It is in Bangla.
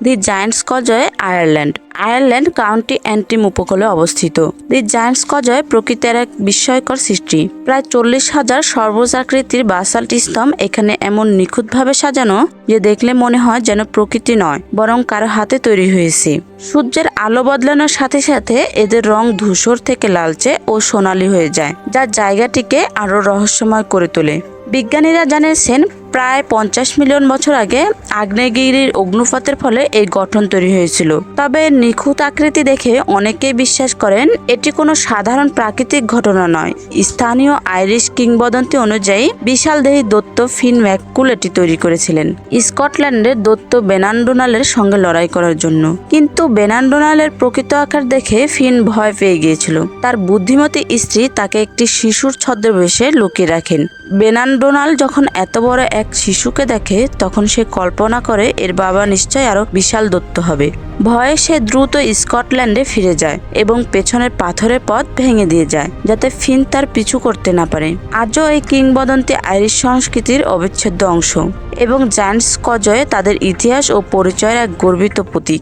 দি জায়ান্টস কজয় আয়ারল্যান্ড। আয়ারল্যান্ড কাউন্টি অ্যান্টিম উপকূলে অবস্থিত। দি জায়ান্টস কজয় প্রকৃতির এক বিস্ময়কর সৃষ্টি। প্রায় 40,000 সর্বোচ্চাকৃতির বাসাল্ট স্তম্ভ এখানে এমন নিখুঁতভাবে সাজানো যে দেখলে মনে হয় যেন প্রকৃতি নয়, বরং কারো হাতে তৈরি হয়েছে। সূর্যের আলো বদলানোর সাথে সাথে এদের রং ধূসর থেকে লালচে ও সোনালী হয়ে যায়, যা জায়গাটিকে আরো রহস্যময় করে তোলে। বিজ্ঞানীরা জানিয়েছেন প্রায় 50 মিলিয়ন বছর আগে আগ্নেয়গিরির অগ্নুৎপাতের ফলে এই গঠন তৈরি হয়েছিল। তবে নিখুঁত আকৃতি দেখে অনেকেই বিশ্বাস করেন এটি কোনো সাধারণ প্রাকৃতিক ঘটনা নয়। স্থানীয় আইরিশ কিংবদন্তি অনুযায়ী বিশালদেহী দৈত্য ফিন ম্যাককুল এটি তৈরি করেছিলেন স্কটল্যান্ডের দৈত্য বেনান্ডোনালের সঙ্গে লড়াই করার জন্য। কিন্তু বেনান্ডোনালের প্রকৃত আকার দেখে ফিন ভয় পেয়ে গিয়েছিল। তার বুদ্ধিমতী স্ত্রী তাকে একটি শিশুর ছদ্মবেশে লুকিয়ে রাখেন। বেনান্ডোনাল যখন এত বড় এক শিশুকে দেখে তখন সে কল্পনা করে এর বাবা নিশ্চয় আরো বিশাল দৈত্য হবে। ভয়ে সে দ্রুত স্কটল্যান্ডে ফিরে যায় এবং পেছনের পাথরের পথ ভেঙে দিয়ে যায় যাতে ফিন তার পিছু করতে না পারে। আজও এই কিংবদন্তি আইরিশ সংস্কৃতির অবিচ্ছেদ্য অংশ এবং জায়ান্টস কজয় তাদের ইতিহাস ও পরিচয়ের এক গর্বিত প্রতীক।